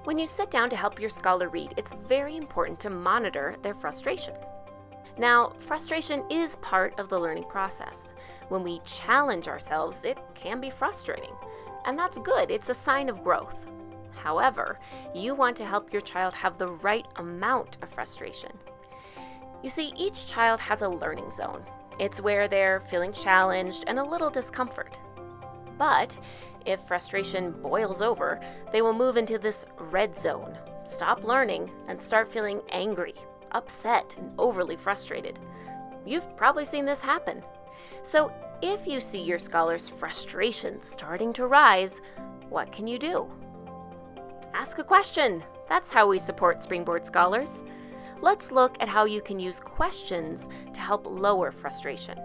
When you sit down to help your scholar read, it's very important to monitor their frustration. Now, frustration is part of the learning process. When we challenge ourselves, it can be frustrating. And that's good, it's a sign of growth. However, you want to help your child have the right amount of frustration. You see, each child has a learning zone. It's where they're feeling challenged and a little discomfort. But if frustration boils over, they will move into this red zone, stop learning, and start feeling angry, upset, and overly frustrated. You've probably seen this happen. So if you see your scholar's frustration starting to rise, what can you do? Ask a question. That's how we support Springboard scholars. Let's look at how you can use questions to help lower frustration.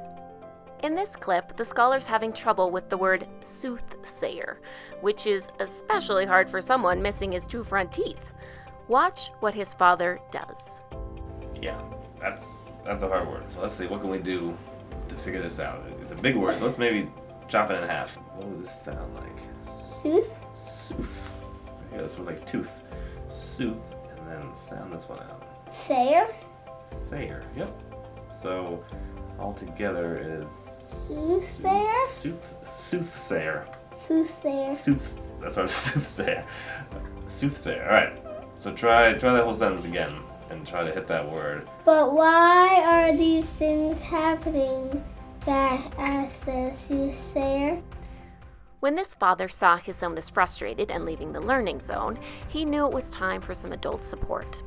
In this clip, the scholar's having trouble with the word Soothsayer, which is especially hard for someone missing his 2 front teeth. Watch what his father does. Yeah, that's a hard word. So let's see, what can we do to figure this out? It's a big word, so let's maybe chop it in half. What would this sound like? Sooth? Sooth. Yeah, this would like tooth. Sooth, and then sound this one out. Sayer? Sayer, yep. So all together it is Soothsayer? Soothsayer. Soothsayer. That's our Soothsayer. Soothsayer. All right. So try that whole sentence again and try to hit that word. But why are these things happening? asked the Soothsayer. When this father saw his son was frustrated and leaving the learning zone, he knew it was time for some adult support.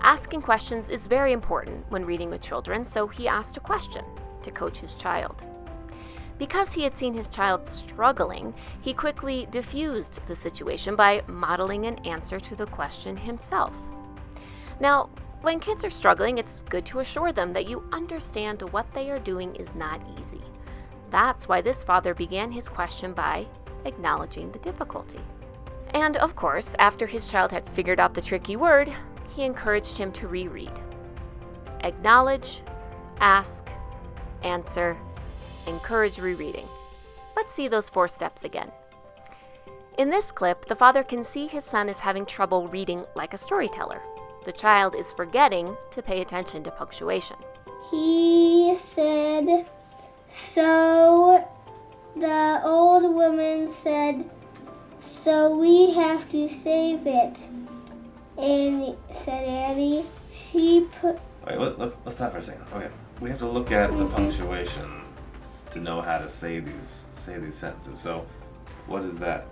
Asking questions is very important when reading with children, so he asked a question to coach his child. Because he had seen his child struggling, he quickly diffused the situation by modeling an answer to the question himself. Now, when kids are struggling, it's good to assure them that you understand what they are doing is not easy. That's why this father began his question by acknowledging the difficulty. And of course, after his child had figured out the tricky word, he encouraged him to reread. Acknowledge, ask, answer, encourage rereading. Let's see those 4 steps again. In this clip, the father can see his son is having trouble reading like a storyteller. The child is forgetting to pay attention to punctuation. He said, so the old woman said, so we have to save it. And said Annie, she put... Wait, let's stop for a second. Okay, we have to look at the punctuation to know how to say these sentences. So, what is that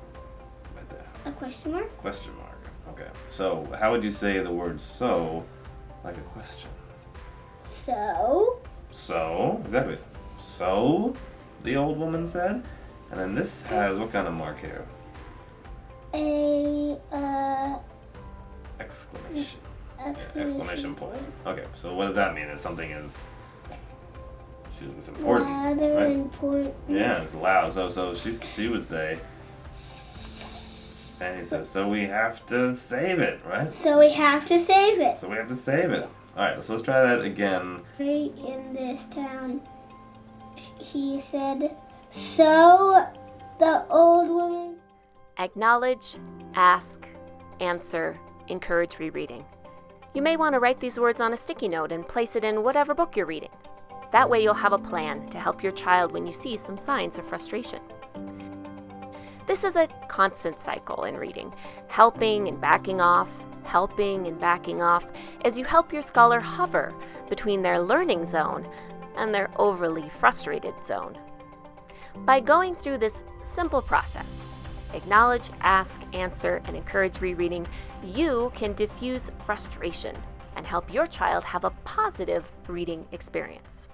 right there? A question mark? Question mark. Okay. So, how would you say the word so like a question? So? So, exactly. So, the old woman said. And then this has what kind of mark here? Exclamation. Exclamation point. Okay, so what does that mean? If something is it's important, rather right? important. Yeah, it's loud. So she would say, and he says, so we have to save it, right? So we have to save it. So we have to save it. All right, so let's try that again. Right in this town, he said, so the old woman... Acknowledge, ask, answer, encourage rereading. You may want to write these words on a sticky note and place it in whatever book you're reading. That way you'll have a plan to help your child when you see some signs of frustration. This is a constant cycle in reading, helping and backing off, as you help your scholar hover between their learning zone and their overly frustrated zone. By going through this simple process, acknowledge, ask, answer, and encourage rereading, you can diffuse frustration and help your child have a positive reading experience.